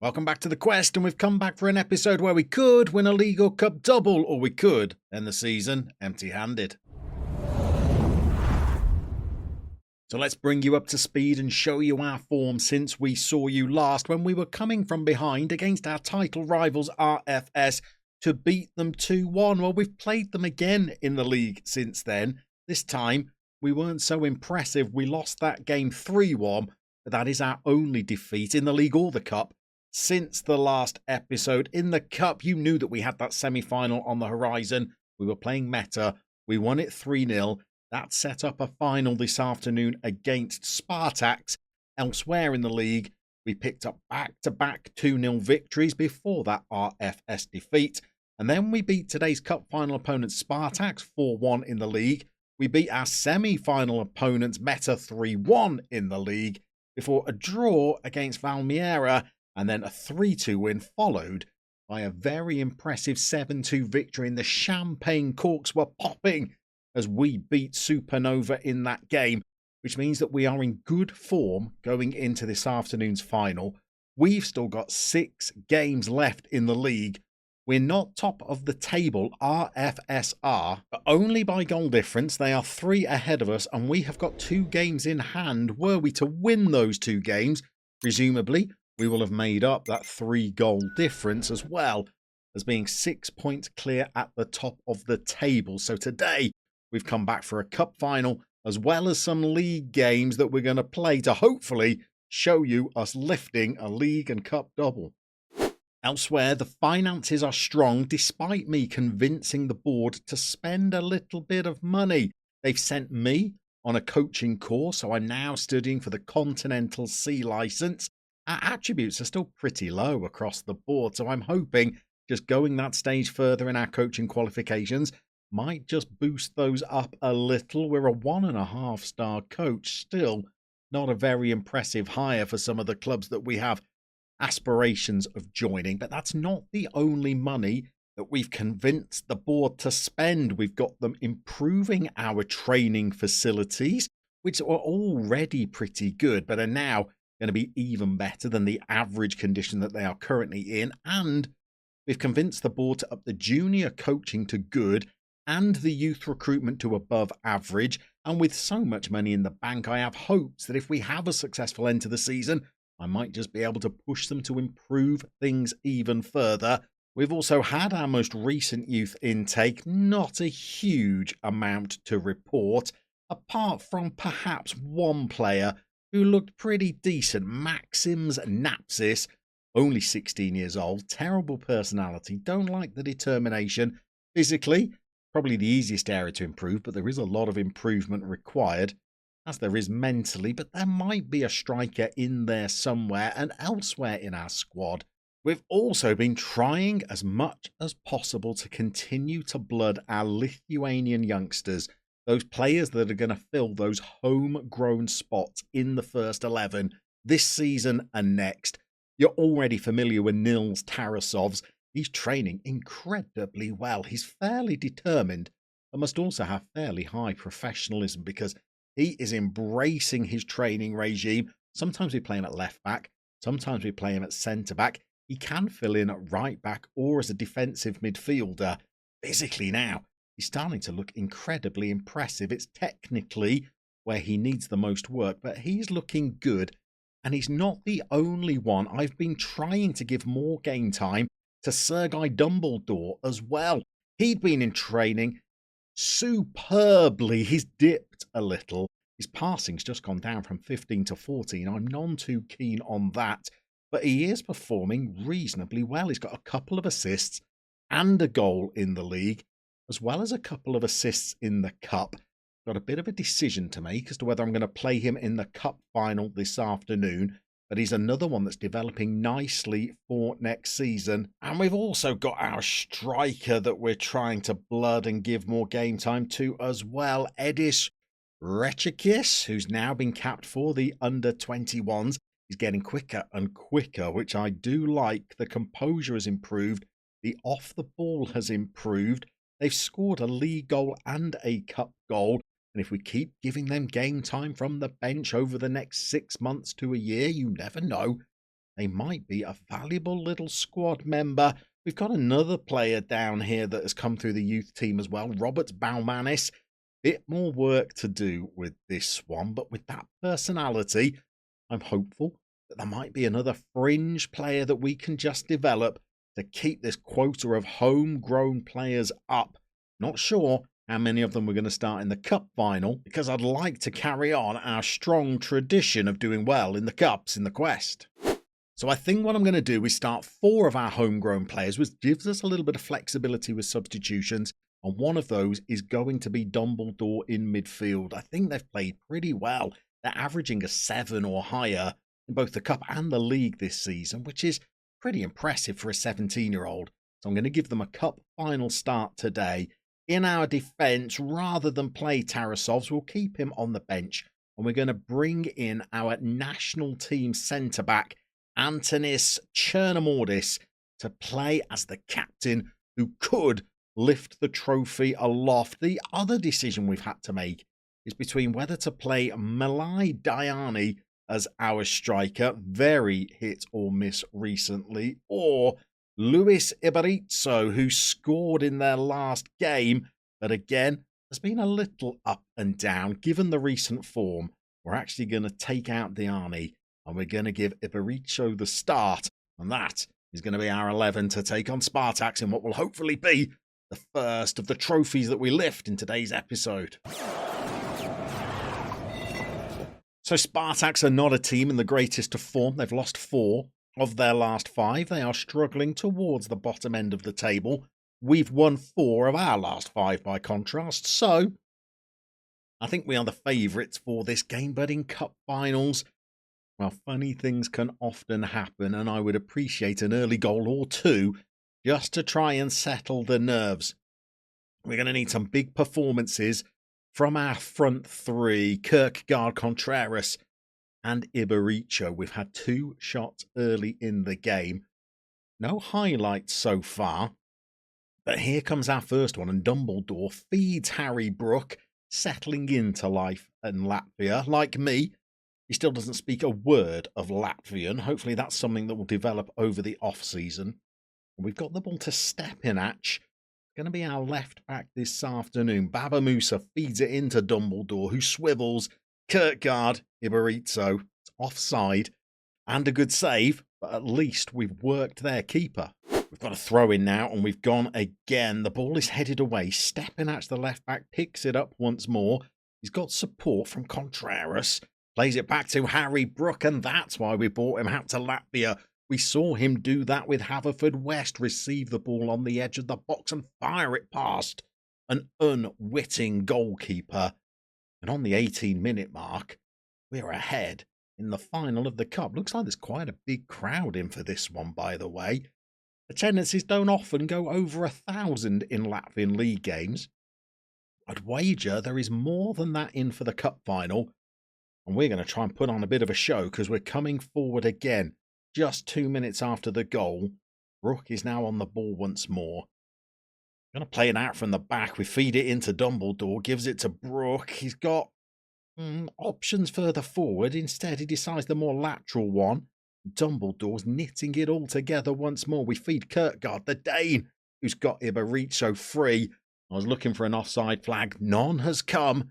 Welcome back to the quest, and we've come back for an episode where we could win a league or cup double, or we could end the season empty-handed. So let's bring you up to speed and show you our form since we saw you last when we were coming from behind against our title rivals RFS to beat them 2-1. Well, we've played them again in the league since then. This time, we weren't so impressive. We lost that game 3-1, but that is our only defeat in the league or the cup since the last episode. In the cup, you knew that we had that semi-final on the horizon. We were playing meta. We won it 3-0. That set up a final this afternoon against Spartaks. Elsewhere in the league, we picked up back-to-back 2-0 victories before that RFS defeat. And then we beat today's cup final opponent Spartaks 4-1 in the league. We beat our semi-final opponents Meta 3-1 in the league before a draw against Valmiera and then a 3-2 win followed by a very impressive 7-2 victory. And the champagne corks were popping as we beat Supernova in that game, which means that we are in good form going into this afternoon's final. We've still got 6 games left in the league. We're not top of the table, RFS are, but only by goal difference. They are 3 ahead of us, and we have got 2 games in hand. Were we to win those 2 games, presumably, we will have made up that 3-goal difference as well as being 6 points clear at the top of the table. So today, we've come back for a cup final as well as some league games that we're going to play to hopefully show you us lifting a league and cup double. Elsewhere, the finances are strong despite me convincing the board to spend a little bit of money. They've sent me on a coaching course, so I'm now studying for the Continental C license. Our attributes are still pretty low across the board, so I'm hoping just going that stage further in our coaching qualifications might just boost those up a little. We're a 1.5-star coach, still not a very impressive hire for some of the clubs that we have aspirations of joining, but that's not the only money that we've convinced the board to spend. We've got them improving our training facilities, which are already pretty good, but are now going to be even better than the average condition that they are currently in. And we've convinced the board to up the junior coaching to good and the youth recruitment to above average. And with so much money in the bank, I have hopes that if we have a successful end to the season, I might just be able to push them to improve things even further. We've also had our most recent youth intake, not a huge amount to report, apart from perhaps one player who looked pretty decent, Maxims Napsis, only 16 years old, terrible personality, don't like the determination. Physically, probably the easiest area to improve, but there is a lot of improvement required, as there is mentally, but there might be a striker in there somewhere and elsewhere in our squad. We've also been trying as much as possible to continue to blood our Lithuanian youngsters, those players that are going to fill those homegrown spots in the first 11 this season and next. You're already familiar with Nils Tarasovs. He's training incredibly well. He's fairly determined, but must also have fairly high professionalism because he is embracing his training regime. Sometimes we play him at left back. Sometimes we play him at centre back. He can fill in at right back or as a defensive midfielder. Physically now, he's starting to look incredibly impressive. It's technically where he needs the most work, but he's looking good. And he's not the only one. I've been trying to give more game time to Sergei Dumbledore as well. He'd been in training superbly. He's dipped a little. His passing's just gone down from 15 to 14. I'm none too keen on that, but he is performing reasonably well. He's got a couple of assists and a goal in the league, as well as a couple of assists in the cup. Got a bit of a decision to make as to whether I'm going to play him in the cup final this afternoon, but he's another one that's developing nicely for next season. And we've also got our striker that we're trying to blood and give more game time to as well, Edis Rechikis, who's now been capped for the under-21s. He's getting quicker and quicker, which I do like. The composure has improved. The off the ball has improved. They've scored a league goal and a cup goal. And if we keep giving them game time from the bench over the next 6 months to a year, you never know, they might be a valuable little squad member. We've got another player down here that has come through the youth team as well, Robert Baumanis. Bit more work to do with this one, but with that personality, I'm hopeful that there might be another fringe player that we can just develop to keep this quota of homegrown players up. Not sure how many of them we're going to start in the cup final, because I'd like to carry on our strong tradition of doing well in the cups in the quest. So I think what I'm going to do is start 4 of our homegrown players, which gives us a little bit of flexibility with substitutions. And one of those is going to be Dumbledore in midfield. I think they've played pretty well. They're averaging a 7 or higher in both the cup and the league this season, which is pretty impressive for a 17-year-old. So I'm going to give them a cup final start today. In our defence, rather than play Tarasovs, we'll keep him on the bench. And we're going to bring in our national team centre-back, Antonis Chernomordis, to play as the captain who could lift the trophy aloft. The other decision we've had to make is between whether to play Malai Diani as our striker, very hit or miss recently, or Luis Ibarizzo, who scored in their last game, but again has been a little up and down. Given the recent form, we're actually going to take out Diani and we're going to give Ibarizzo the start, and that is going to be our 11 to take on Spartaks in what will hopefully be the first of the trophies that we lift in today's episode. So Spartaks are not a team in the greatest of form. They've lost 4 of their last 5. They are struggling towards the bottom end of the table. We've won 4 of our last 5 by contrast. So I think we are the favourites for this game. But in cup finals, well, funny things can often happen, and I would appreciate an early goal or 2 just to try and settle the nerves. We're going to need some big performances from our front 3, Kierkegaard, Contreras and Ibarizzo. We've had 2 shots early in the game. No highlights so far. But here comes our first one, and Dumbledore feeds Harry Brook, settling into life in Latvia. Like me, he still doesn't speak a word of Latvian. Hopefully that's something that will develop over the off-season. We've got the ball to Stepinac. Going to be our left back this afternoon. Baba Musa feeds it into Dumbledore, who swivels. Kierkegaard, Ibarizzo, it's offside and a good save, but at least we've worked their keeper. We've got a throw in now, and we've gone again. The ball is headed away. Stepinac, the left back, picks it up once more. He's got support from Contreras. Plays it back to Harry Brook, and that's why we brought him out to Latvia. We saw him do that with Haverfordwest, receive the ball on the edge of the box and fire it past an unwitting goalkeeper. And on the 18-minute mark, we're ahead in the final of the cup. Looks like there's quite a big crowd in for this one, by the way. Attendances don't often go over 1,000 in Latvian league games. I'd wager there is more than that in for the cup final. And we're going to try and put on a bit of a show because we're coming forward again. Just 2 minutes after the goal, Brook is now on the ball once more. Going to play it out from the back. We feed it into Dumbledore, gives it to Brook. He's got options further forward. Instead, he decides the more lateral one. Dumbledore's knitting it all together once more. We feed Kierkegaard, the Dane, who's got Ibarizzo free. I was looking for an offside flag. None has come.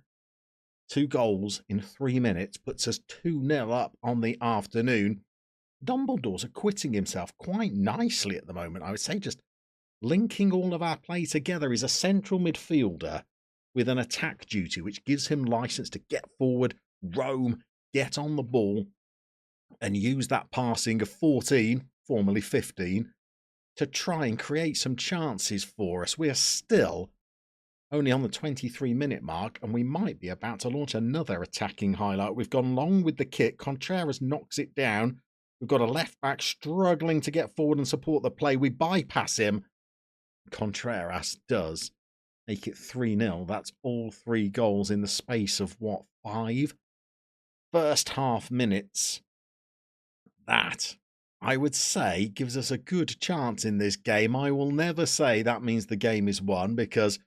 2 goals in 3 minutes puts us 2-0 up on the afternoon. Dumbledore's acquitting himself quite nicely at the moment. I would say just linking all of our play together. He's a central midfielder with an attack duty, which gives him license to get forward, roam, get on the ball, and use that passing of 14, formerly 15, to try and create some chances for us. We are still only on the 23-minute mark, and we might be about to launch another attacking highlight. We've gone long with the kick. Contreras knocks it down. We've got a left back struggling to get forward and support the play. We bypass him. Contreras does make it 3-0. That's all 3 goals in the space of, 5 first half minutes. That, I would say, gives us a good chance in this game. I will never say that means the game is won because,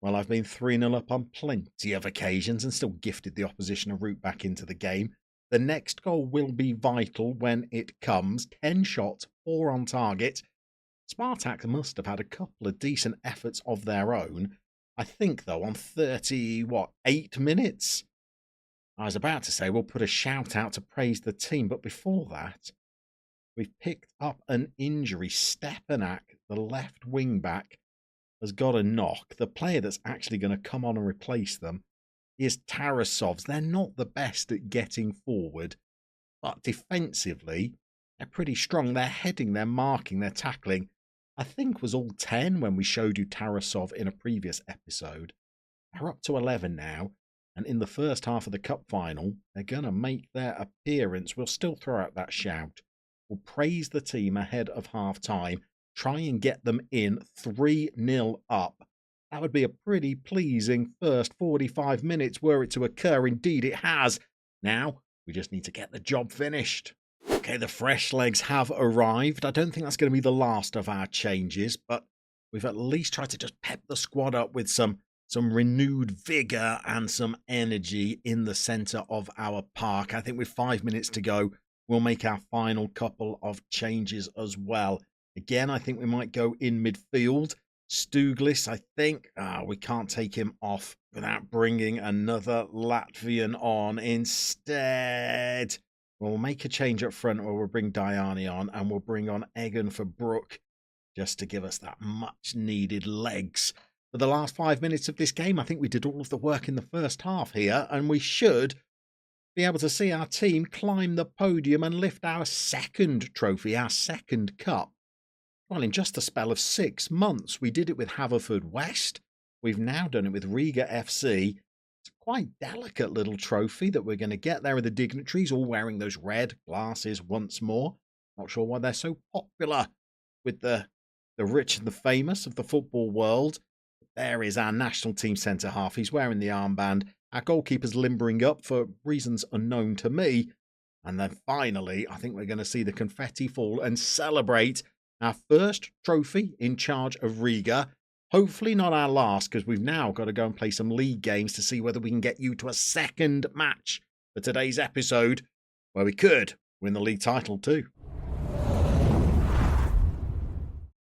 well, I've been 3-0 up on plenty of occasions and still gifted the opposition a route back into the game. The next goal will be vital when it comes. 10 shots, 4 on target. Spartak must have had a couple of decent efforts of their own. I think, though, on 8 minutes? I was about to say we'll put a shout out to praise the team, but before that, we've picked up an injury. Stepanak, the left wing back, has got a knock. The player that's actually going to come on and replace them is Tarasov's. They're not the best at getting forward, but defensively, they're pretty strong. They're heading, they're marking, they're tackling. I think was all 10 when we showed you Tarasov in a previous episode. They're up to 11 now, and in the first half of the cup final, they're going to make their appearance. We'll still throw out that shout. We'll praise the team ahead of half-time, try and get them in 3-0 up. That would be a pretty pleasing first 45 minutes were it to occur. Indeed, it has. Now, we just need to get the job finished. Okay, the fresh legs have arrived. I don't think that's going to be the last of our changes, but we've at least tried to just pep the squad up with some renewed vigour and some energy in the centre of our park. I think with 5 minutes to go, we'll make our final couple of changes as well. Again, I think we might go in midfield. Stuglis, I think, we can't take him off without bringing another Latvian on. Instead, we'll make a change up front, or we'll bring Diani on, and we'll bring on Egan for Brook, just to give us that much needed legs. For the last 5 minutes of this game, I think we did all of the work in the first half here, and we should be able to see our team climb the podium and lift our second trophy, our second cup. Well, in just a spell of 6 months, we did it with Haverfordwest. We've now done it with Riga FC. It's a quite delicate little trophy that we're going to get. There are the dignitaries all wearing those red glasses once more. Not sure why they're so popular with the rich and the famous of the football world. There is our national team centre-half. He's wearing the armband. Our goalkeeper's limbering up for reasons unknown to me. And then finally, I think we're going to see the confetti fall and celebrate our first trophy in charge of Riga. Hopefully not our last, because we've now got to go and play some league games to see whether we can get you to a second match for today's episode, where we could win the league title too.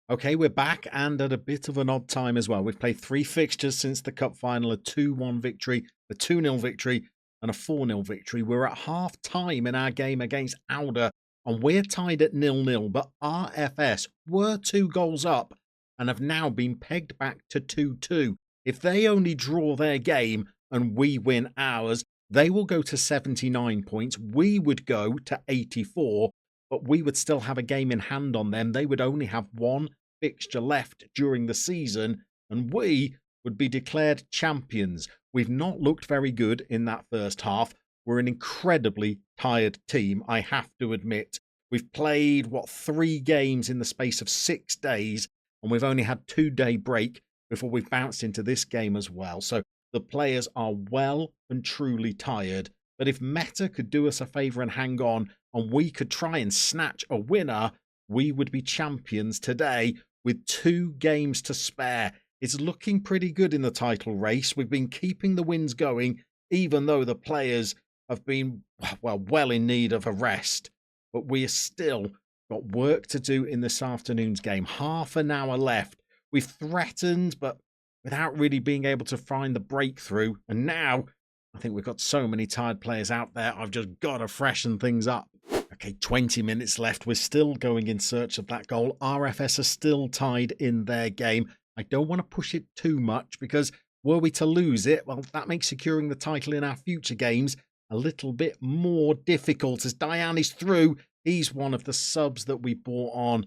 Okay, we're back, and at a bit of an odd time as well. We've played 3 fixtures since the cup final, a 2-1 victory, a 2-0 victory, and a 4-0 victory. We're at half-time in our game against Auda, and we're tied at 0-0, but RFS were 2 goals up and have now been pegged back to 2-2. If they only draw their game and we win ours, they will go to 79 points. We would go to 84, but we would still have a game in hand on them. They would only have 1 fixture left during the season, and we would be declared champions. We've not looked very good in that first half. We're an incredibly tired team, I have to admit. We've played, 3 games in the space of 6 days, and we've only had 2-day break before we've bounced into this game as well. So the players are well and truly tired. But if Meta could do us a favour and hang on, and we could try and snatch a winner, we would be champions today with 2 games to spare. It's looking pretty good in the title race. We've been keeping the wins going, even though the players have been, well in need of a rest. But we have still got work to do in this afternoon's game. Half an hour left. We've threatened, but without really being able to find the breakthrough. And now, I think we've got so many tired players out there, I've just got to freshen things up. Okay, 20 minutes left. We're still going in search of that goal. RFS are still tied in their game. I don't want to push it too much, because were we to lose it, well, that makes securing the title in our future games a little bit more difficult. As Diane is through, he's one of the subs that we brought on.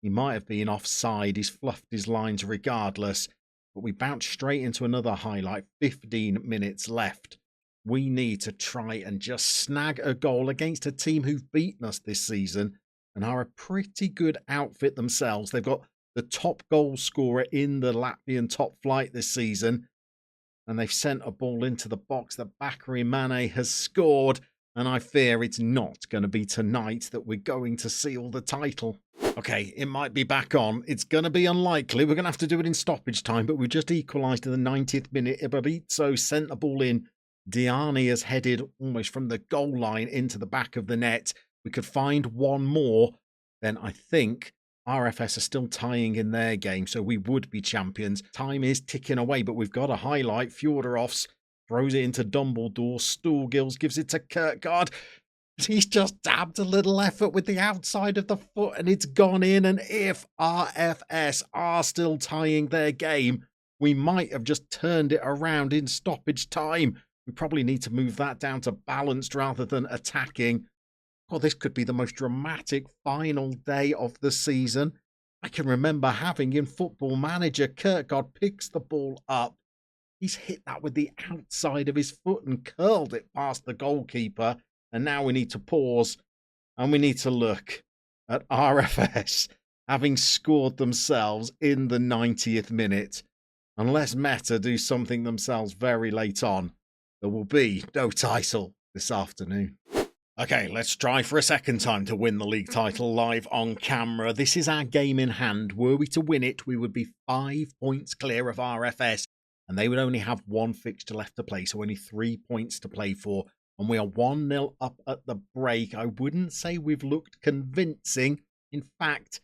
He might have been offside. He's fluffed his lines regardless. But we bounce straight into another highlight. 15 minutes left. We need to try and just snag a goal against a team who've beaten us this season and are a pretty good outfit themselves. They've got the top goal scorer in the Latvian top flight this season, and they've sent a ball into the box that Bakary Mane has scored, and I fear it's not going to be tonight that we're going to seal the title. Okay, it might be back on. It's going to be unlikely. We're going to have to do it in stoppage time, but we just equalised in the 90th minute. Ibarizzo sent the ball in Diani has headed almost from the goal line into the back of the net. We could find one more, then I think RFS are still tying in their game, so we would be champions. Time is ticking away, but we've got a highlight. Fyodorovs throws it into Dumbledore. Stoolgills gives it to Kirkgard. He's just dabbed a little effort with the outside of the foot and it's gone in. And if RFS are still tying their game, we might have just turned it around in stoppage time. We probably need to move that down to balanced rather than attacking. God, this could be the most dramatic final day of the season. I can remember having in Football Manager, Kirkgard picks the ball up. He's hit that with the outside of his foot and curled it past the goalkeeper. And now we need to pause and we need to look at RFS having scored themselves in the 90th minute. Unless Meta do something themselves very late on, there will be no title this afternoon. Okay, let's try for a second time to win the league title live on camera. This is our game in hand. Were we to win it, we would be 5 points clear of RFS, and they would only have one fixture left to play, so only 3 points to play for. And we are 1-0 up at the break. I wouldn't say we've looked convincing. In fact,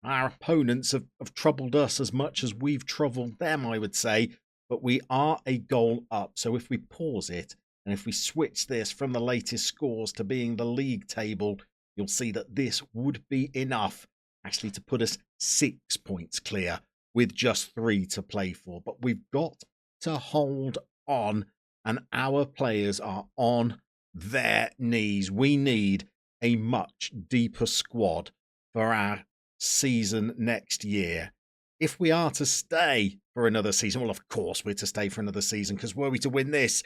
our opponents have troubled us as much as we've troubled them, I would say. But we are a goal up. So if we pause it, and if we switch this from the latest scores to being the league table, you'll see that this would be enough actually to put us 6 points clear with just 3 to play for. But we've got to hold on, and our players are on their knees. We need a much deeper squad for our season next year. If we are to stay for another season, well, of course we're to stay for another season, because were we to win this,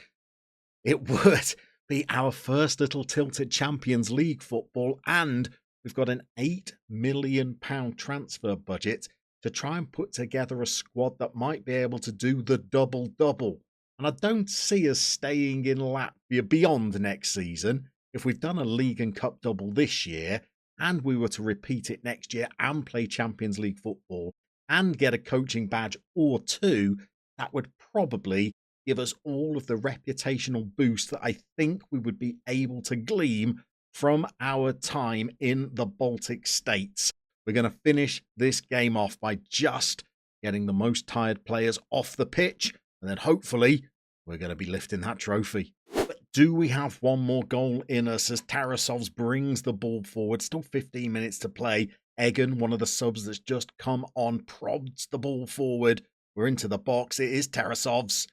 it would be our first little tilted Champions League football, and we've got an £8 million transfer budget to try and put together a squad that might be able to do the double-double. And I don't see us staying in Latvia beyond next season. If we've done a League and Cup double this year, and we were to repeat it next year and play Champions League football and get a coaching badge or 2, that would probably give us all of the reputational boost that I think we would be able to glean from our time in the Baltic states. We're going to finish this game off by just getting the most tired players off the pitch, and then hopefully we're going to be lifting that trophy. But do we have one more goal in us as Tarasovs brings the ball forward? Still 15 minutes to play. Egan, one of the subs that's just come on, prods the ball forward. We're into the box. It is Tarasovs.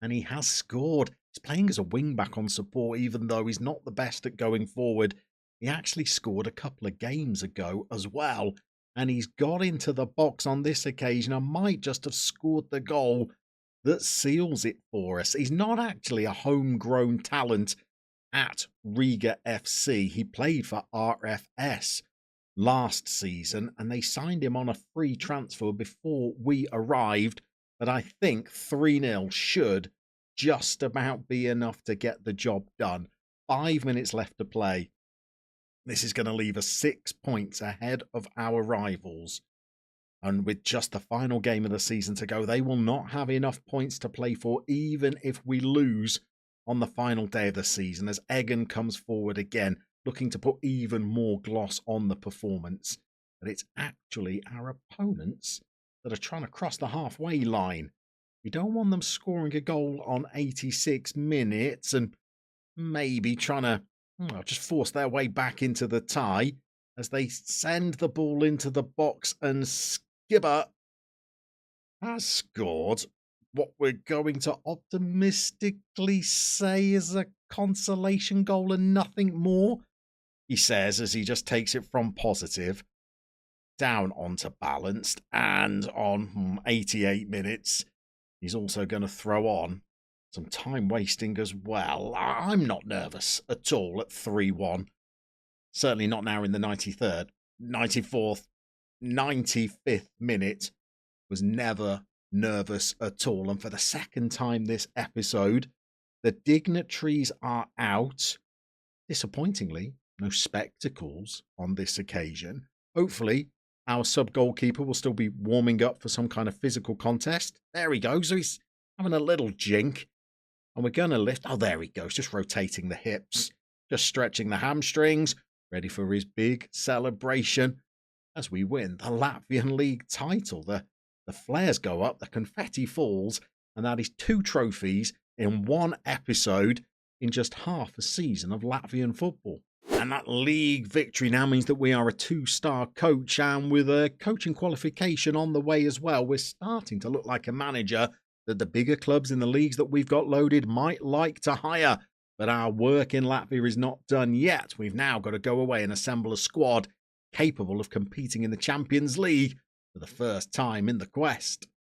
And he has scored. He's playing as a wing-back on support, even though he's not the best at going forward. He actually scored a couple of games ago as well. And he's got into the box on this occasion. I might just have scored the goal that seals it for us. He's not actually a homegrown talent at Riga FC. He played for RFS last season, and they signed him on a free transfer before we arrived. But I think 3-0 should just about be enough to get the job done. 5 minutes left to play. This is going to leave us 6 points ahead of our rivals. And with just the final game of the season to go, they will not have enough points to play for, even if we lose on the final day of the season, as Egan comes forward again, looking to put even more gloss on the performance. But it's actually our opponents that are trying to cross the halfway line. We don't want them scoring a goal on 86 minutes and maybe trying to just force their way back into the tie as they send the ball into the box, and Skibber has scored what we're going to optimistically say is a consolation goal and nothing more, he says, as he just takes it from positive down onto balanced, and on 88 minutes he's also going to throw on some time wasting as well. I'm not nervous at all at 3-1. Certainly not now in the 93rd, 94th, 95th minute. Was never nervous at all. And for the second time this episode, the dignitaries are out. Disappointingly, no spectacles on this occasion. Hopefully, our sub-goalkeeper will still be warming up for some kind of physical contest. There he goes. So he's having a little jink. And we're going to lift. Oh, there he goes, just rotating the hips, just stretching the hamstrings, ready for his big celebration as we win the Latvian League title. The flares go up, the confetti falls, and that is 2 trophies in 1 episode in just half a season of Latvian football. And that league victory now means that we are a 2-star coach, and with a coaching qualification on the way as well, we're starting to look like a manager that the bigger clubs in the leagues that we've got loaded might like to hire. But our work in Latvia is not done yet. We've now got to go away and assemble a squad capable of competing in the Champions League for the first time in the quest.